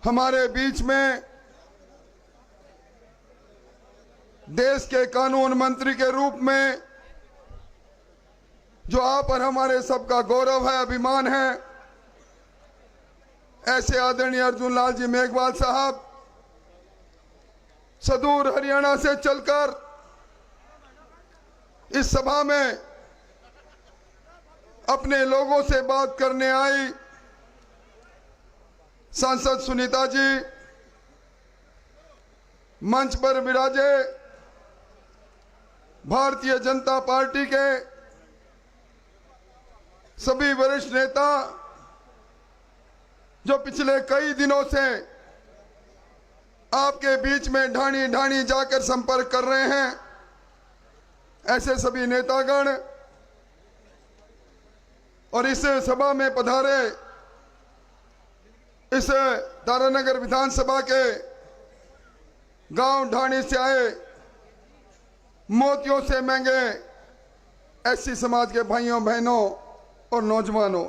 हमारे बीच में देश के कानून मंत्री के रूप में जो आप और हमारे सबका गौरव है, अभिमान है, ऐसे आदरणीय अर्जुन लाल जी मेघवाल साहब सुदूर हरियाणा से चलकर इस सभा में अपने लोगों से बात करने आई। सांसद सुनीता जी मंच पर विराजे। भारतीय जनता पार्टी के सभी वरिष्ठ नेता जो पिछले कई दिनों से आपके बीच में ढाणी ढाणी जाकर संपर्क कर रहे हैं, ऐसे सभी नेतागण और इस सभा में पधारे इस तारानगर विधानसभा के गांव ढाणी से आए मोतियों से महंगे एससी समाज के भाइयों बहनों और नौजवानों,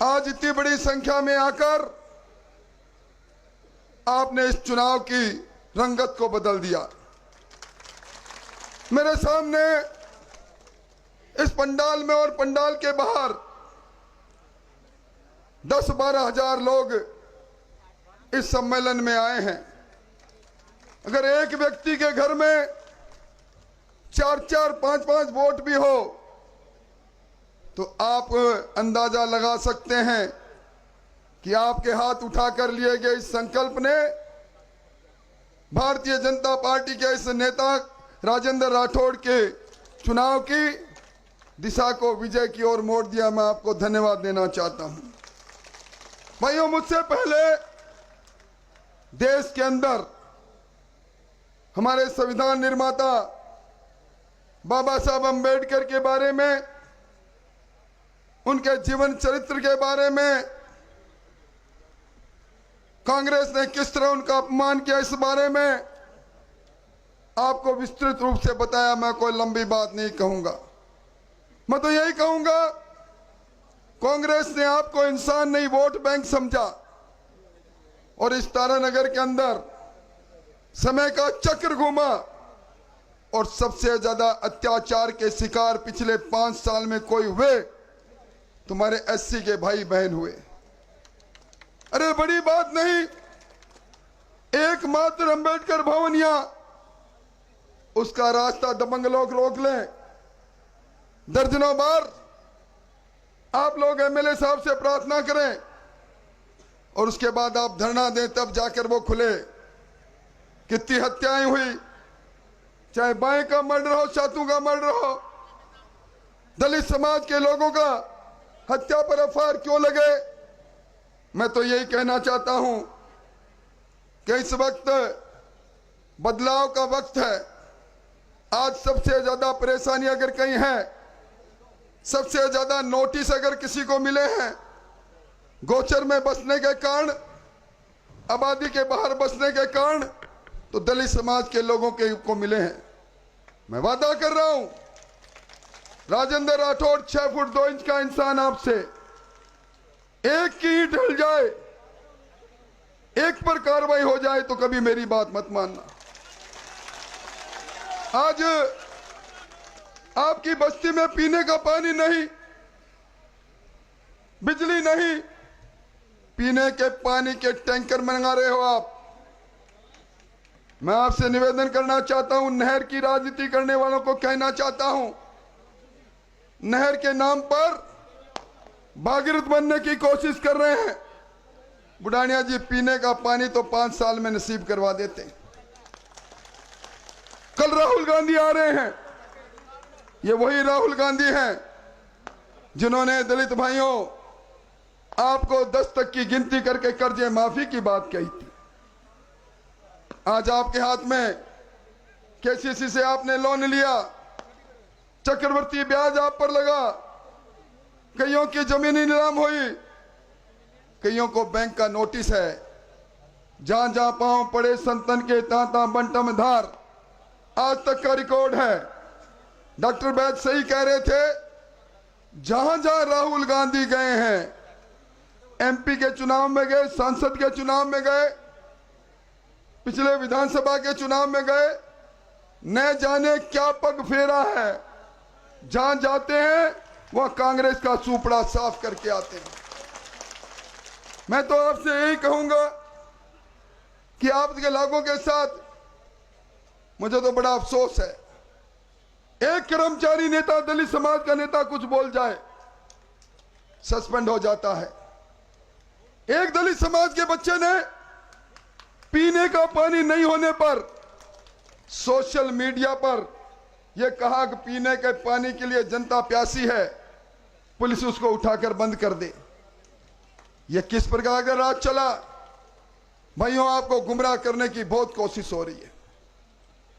आज इतनी बड़ी संख्या में आकर आपने इस चुनाव की रंगत को बदल दिया। मेरे सामने इस पंडाल में और पंडाल के बाहर 10-12 हजार लोग इस सम्मेलन में आए हैं। अगर एक व्यक्ति के घर में 4-4, 5-5 वोट भी हो तो आप अंदाजा लगा सकते हैं कि आपके हाथ उठाकर लिए गए इस संकल्प ने भारतीय जनता पार्टी के इस नेता राजेंद्र राठौड़ के चुनाव की दिशा को विजय की ओर मोड़ दिया। मैं आपको धन्यवाद देना चाहता हूं। भाइयों, मुझसे पहले देश के अंदर हमारे संविधान निर्माता बाबा साहब अंबेडकर के बारे में, उनके जीवन चरित्र के बारे में, कांग्रेस ने किस तरह उनका अपमान किया, इस बारे में आपको विस्तृत रूप से बताया। मैं कोई लंबी बात नहीं कहूंगा। मैं तो यही कहूंगा, कांग्रेस ने आपको इंसान नहीं वोट बैंक समझा और इस तारानगर के अंदर समय का चक्र घूमा और सबसे ज्यादा अत्याचार के शिकार पिछले 5 साल में कोई हुए तुम्हारे एससी के भाई बहन हुए। अरे बड़ी बात नहीं, एकमात्र अंबेडकर भवन यहां, उसका रास्ता दबंग लोग रोक लें। दर्जनों बार आप लोग एमएलए साहब से प्रार्थना करें और उसके बाद आप धरना दें, तब जाकर वो खुले। कितनी हत्याएं हुई, चाहे बाएं का मर्डर हो, सातों का मर्डर हो, दलित समाज के लोगों का हत्या पर एफआईआर क्यों लगे। मैं तो यही कहना चाहता हूं कि इस वक्त बदलाव का वक्त है। आज सबसे ज्यादा परेशानी अगर कहीं है, सबसे ज्यादा नोटिस अगर किसी को मिले हैं गोचर में बसने के कारण, आबादी के बाहर बसने के कारण, तो दलित समाज के लोगों को मिले हैं। मैं वादा कर रहा हूं, राजेंद्र राठौड़ 6 फुट 2 इंच का इंसान, आपसे एक की ईंट हिल जाए, एक पर कार्रवाई हो जाए तो कभी मेरी बात मत मानना। आज आपकी बस्ती में पीने का पानी नहीं, बिजली नहीं, पीने के पानी के टैंकर मंगा रहे हो आप। मैं आपसे निवेदन करना चाहता हूं, नहर की राजनीति करने वालों को कहना चाहता हूं, नहर के नाम पर भागीरथ बनने की कोशिश कर रहे हैं। बुढ़ानिया जी, पीने का पानी तो 5 साल में नसीब करवा देते। कल राहुल गांधी आ रहे हैं, ये वही राहुल गांधी हैं जिन्होंने दलित भाइयों आपको 10 तक की गिनती करके कर्जे माफी की बात कही थी। आज आपके हाथ में केसीसी से आपने लोन लिया, चक्रवर्ती ब्याज आप पर लगा, कईयों की जमीनी नीलाम हुई, कईयों को बैंक का नोटिस है। जहां जहां पांव पड़े संतन के तांता बंटम धार, आज तक का रिकॉर्ड है। डॉक्टर बैद सही कह रहे थे, जहां जहां राहुल गांधी गए हैं एमपी के चुनाव में गए, सांसद के चुनाव में गए, पिछले विधानसभा के चुनाव में गए, न जाने क्या पग फेरा है। जहां जाते हैं वह कांग्रेस का सुपड़ा साफ करके आते हैं। मैं तो आपसे यही कहूंगा कि आपके लोगों के साथ मुझे तो बड़ा अफसोस है, एक कर्मचारी नेता, दलित समाज का नेता कुछ बोल जाए, सस्पेंड हो जाता है। एक दलित समाज के बच्चे ने पीने का पानी नहीं होने पर सोशल मीडिया पर यह कहा कि पीने के पानी के लिए जनता प्यासी है, पुलिस उसको उठाकर बंद कर दे। यह किस प्रकार का राज चला? भाइयों, आपको गुमराह करने की बहुत कोशिश हो रही है,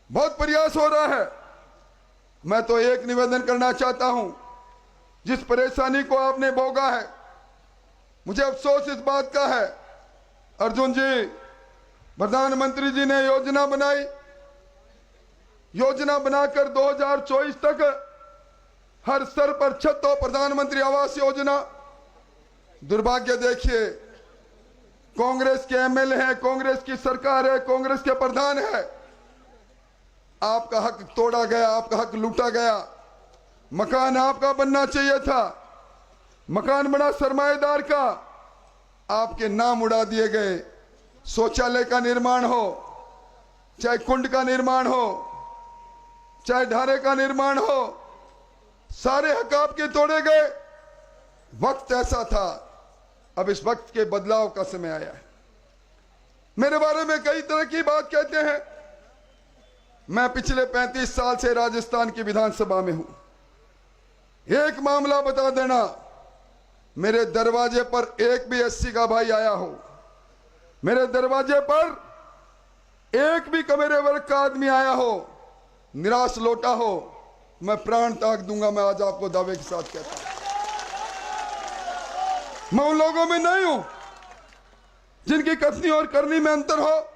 बहुत प्रयास हो रहा है। मैं तो एक निवेदन करना चाहता हूं, जिस परेशानी को आपने भोगा है, मुझे अफसोस इस बात का है, अर्जुन जी, प्रधानमंत्री जी ने योजना बनाई, योजना बनाकर 2024 तक हर स्तर पर छत हो प्रधानमंत्री आवास योजना। दुर्भाग्य देखिए, कांग्रेस के एमएलए हैं, कांग्रेस की सरकार है, कांग्रेस के प्रधान है, आपका हक तोड़ा गया, आपका हक लूटा गया। मकान आपका बनना चाहिए था, मकान बना सरमाएदार का, आपके नाम उड़ा दिए गए। शौचालय का निर्माण हो, चाहे कुंड का निर्माण हो, चाहे ढारे का निर्माण हो, सारे हक आपके तोड़े गए। वक्त ऐसा था, अब इस वक्त के बदलाव का समय आया है। मेरे बारे में कई तरह की बात कहते हैं। मैं पिछले 35 साल से राजस्थान की विधानसभा में हूं। एक मामला बता देना, मेरे दरवाजे पर एक भी एससी का भाई आया हो, मेरे दरवाजे पर एक भी कमेरे वर्ग का आदमी आया हो, निराश लौटा हो, मैं प्राण त्याग दूंगा। मैं आज आपको दावे के साथ कहता हूं, मैं उन लोगों में नहीं हूं जिनकी कथनी और करनी में अंतर हो।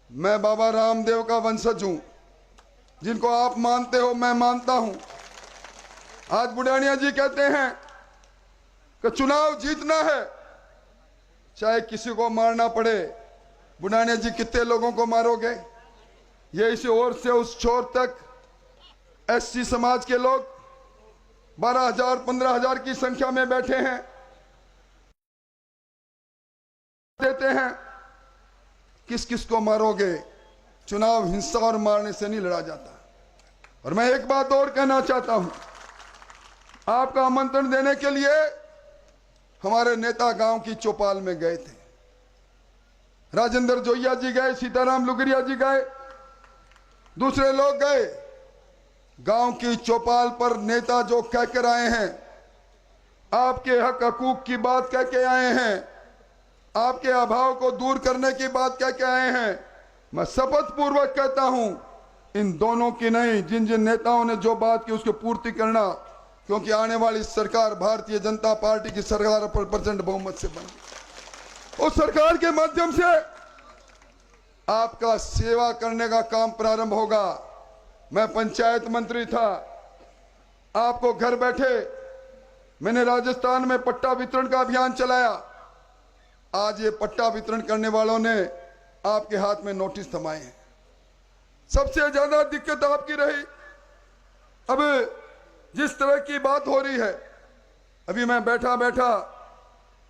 मैं बाबा रामदेव का वंशज हूं, जिनको आप मानते हो, मैं मानता हूं। आज बुढ़ानिया जी कहते हैं कि चुनाव जीतना है, चाहे किसी को मारना पड़े। बुढ़ानिया जी, कितने लोगों को मारोगे? ये इस ओर से उस छोर तक एससी समाज के लोग 12,000 15,000 की संख्या में बैठे हैं, देते हैं। किस किस को मारोगे? चुनाव हिंसा और मारने से नहीं लड़ा जाता। और मैं एक बात और कहना चाहता हूं, आपका आमंत्रण देने के लिए हमारे नेता गांव की चौपाल में गए थे। राजेंद्र जोइया जी गए, सीताराम लुगरिया जी गए, दूसरे लोग गए। गांव की चौपाल पर नेता जो कहकर आए हैं, आपके हक हकूक की बात कह के आए हैं, आपके अभाव को दूर करने की बात कह के आए हैं। मैं शपथ पूर्वक कहता हूं, इन दोनों की नहीं, जिन जिन नेताओं ने जो बात की उसकी पूर्ति करना, क्योंकि आने वाली सरकार भारतीय जनता पार्टी की सरकार पर प्रचंड बहुमत से बनी। उस सरकार के माध्यम से आपका सेवा करने का काम प्रारंभ होगा। मैं पंचायत मंत्री था, आपको घर बैठे मैंने राजस्थान में पट्टा वितरण का अभियान चलाया। आज ये पट्टा वितरण करने वालों ने आपके हाथ में नोटिस थमाए हैं। सबसे ज्यादा दिक्कत आपकी रही। अब जिस तरह की बात हो रही है, अभी मैं बैठा बैठा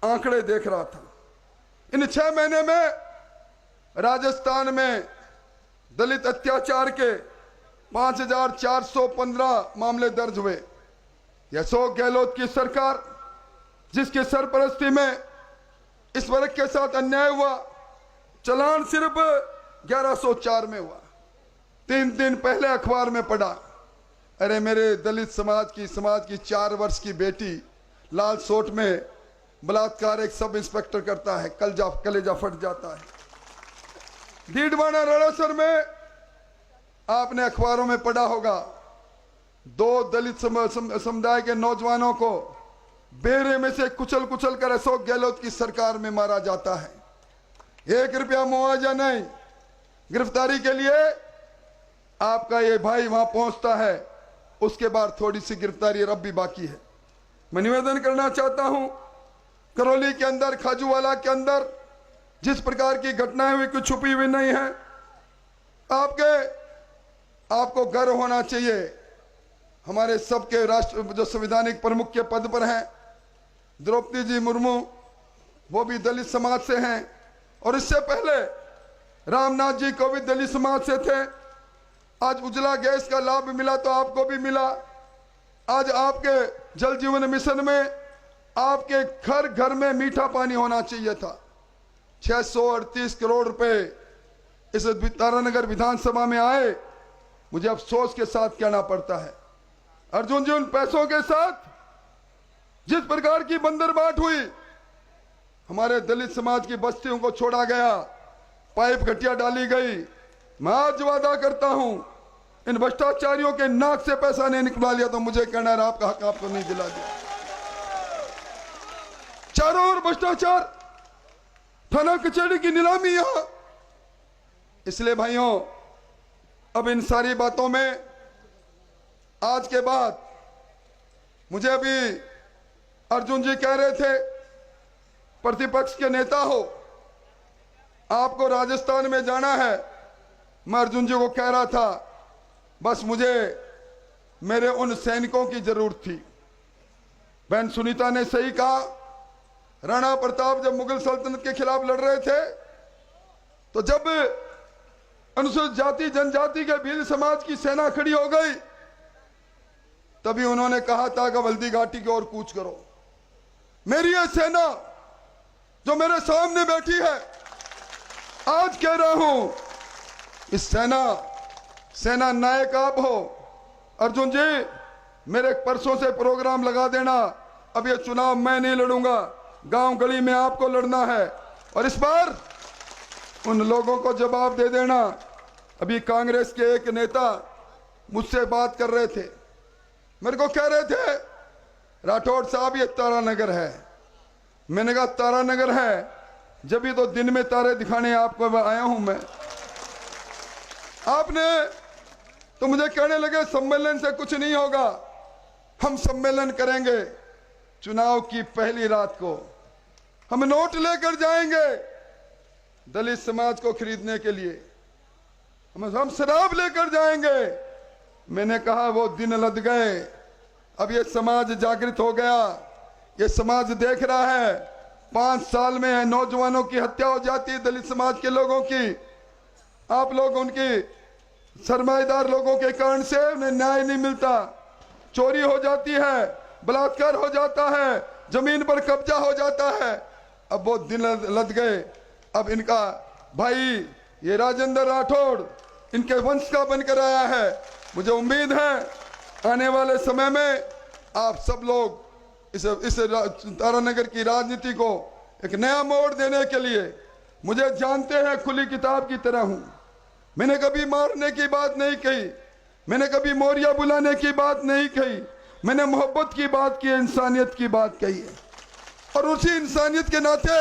आंकड़े देख रहा था। इन 6 महीने में राजस्थान में दलित अत्याचार के 5,415 मामले दर्ज हुए। यह अशोक गहलोत की सरकार, जिसकी सरपरस्ती में इस वर्ग के साथ अन्याय हुआ, चलान सिर्फ 1104 में हुआ। 3 दिन पहले अखबार में पढ़ा, अरे मेरे दलित समाज की 4 वर्ष की बेटी लाल सोट में बलात्कार एक सब इंस्पेक्टर करता है, कलेजा फट जाता है। डीडवाना रणसर में आपने अखबारों में पढ़ा होगा, 2 दलित समुदाय के नौजवानों को बेरे में से कुचल कुचल कर अशोक गहलोत की सरकार में मारा जाता है। 1 रुपया मुआवजा नहीं। गिरफ्तारी के लिए आपका ये भाई वहां पहुंचता है, उसके बाद थोड़ी सी गिरफ्तारी अब भी बाकी है। मैं निवेदन करना चाहता हूं, करौली के अंदर, खाजूवाला के अंदर जिस प्रकार की घटनाएं हुई, कुछ छुपी हुई नहीं है। आपको गर्व होना चाहिए। हमारे सबके राष्ट्र जो संवैधानिक प्रमुख के पद पर हैं, द्रौपदी जी मुर्मू, वो भी दलित समाज से हैं, और इससे पहले रामनाथ जी को भी दलित समाज से थे। आज उजला गैस का लाभ मिला तो आपको भी मिला। आज आपके जल जीवन मिशन में आपके घर घर में मीठा पानी होना चाहिए था। 638 करोड़ रुपए इस तारानगर विधानसभा में आए, मुझे अफसोस के साथ कहना पड़ता है। अर्जुन जी, उन पैसों के साथ जिस प्रकार की बंदरबाट हुई, हमारे दलित समाज की बस्तियों को छोड़ा गया, पाइप घटिया डाली गई। मैं आज वादा करता हूं, इन भ्रष्टाचारियों के नाक से पैसा नहीं निकला लिया तो मुझे कहना है आपका हक आपको नहीं दिला दिया। चारों ओर भ्रष्टाचार, थाना कचहरी की नीलामी यहां। इसलिए भाइयों, अब इन सारी बातों में आज के बाद, मुझे अभी अर्जुन जी कह रहे थे प्रतिपक्ष के नेता हो, आपको राजस्थान में जाना है। मैं अर्जुन जी को कह रहा था, बस मुझे मेरे उन सैनिकों की जरूरत थी। बहन सुनीता ने सही कहा, राणा प्रताप जब मुगल सल्तनत के खिलाफ लड़ रहे थे, तो जब अनुसूचित जाति जनजाति के भील समाज की सेना खड़ी हो गई, तभी उन्होंने कहा था कि हल्दी घाटी की ओर कूच करो। मेरी ये सेना जो मेरे सामने बैठी है, आज कह रहा हूं, इस सेना नायक आप हो। अर्जुन जी, मेरे परसों से प्रोग्राम लगा देना। अब ये चुनाव मैं नहीं लड़ूंगा, गांव गली में आपको लड़ना है, और इस बार उन लोगों को जवाब दे देना। अभी कांग्रेस के एक नेता मुझसे बात कर रहे थे, मेरे को कह रहे थे, राठौड़ साहब ये तारानगर है। मैंने कहा तारानगर है, जब भी तो दिन में तारे दिखाने आपको आया हूं मैं। आपने तो मुझे कहने लगे सम्मेलन से कुछ नहीं होगा। हम सम्मेलन करेंगे चुनाव की पहली रात को। हम नोट लेकर जाएंगे दलित समाज को खरीदने के लिए, हम शराब लेकर जाएंगे। मैंने कहा वो दिन लद गए, अब ये समाज जागृत हो गया। ये समाज देख रहा है 5 साल में नौजवानों की हत्या हो जाती है, दलित समाज के लोगों की। आप लोग उनकी सरमाएदार लोगों के कारण से उन्हें न्याय नहीं मिलता, चोरी हो जाती है, बलात्कार हो जाता है, जमीन पर कब्जा हो जाता है। अब वो दिन लद गए। अब इनका भाई ये राजेंद्र राठौड़ इनके वंश का बनकर आया है। मुझे उम्मीद है आने वाले समय में आप सब लोग इस तारानगर की राजनीति को एक नया मोड़ देने के लिए, मुझे जानते हैं खुली किताब की तरह हूं। मैंने कभी मारने की बात नहीं कही, मैंने कभी मोरिया बुलाने की बात नहीं कही। मैंने मोहब्बत की बात की, इंसानियत की बात कही है। और उसी इंसानियत के नाते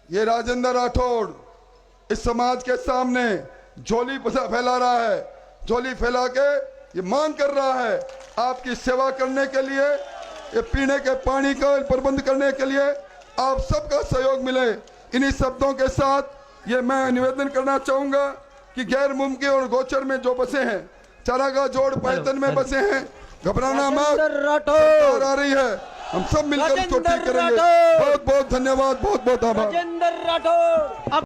ये राजेंद्र राठौड़ इस समाज के सामने झोली फैला रहा है। झोली फैला के ये मांग कर रहा है आपकी सेवा करने के लिए, ये पीने के पानी का प्रबंध करने के लिए आप सबका सहयोग मिले। इन्हीं शब्दों के साथ ये मैं निवेदन करना चाहूंगा कि गैर मुमकिन और गोचर में जो बसे हैं, चारागाह जोड़ पैतन में बसे हैं, घबराना मत, सरकार आ रही है, हम सब मिलकर उसको ठीक करेंगे। बहुत बहुत धन्यवाद, बहुत बहुत आभार।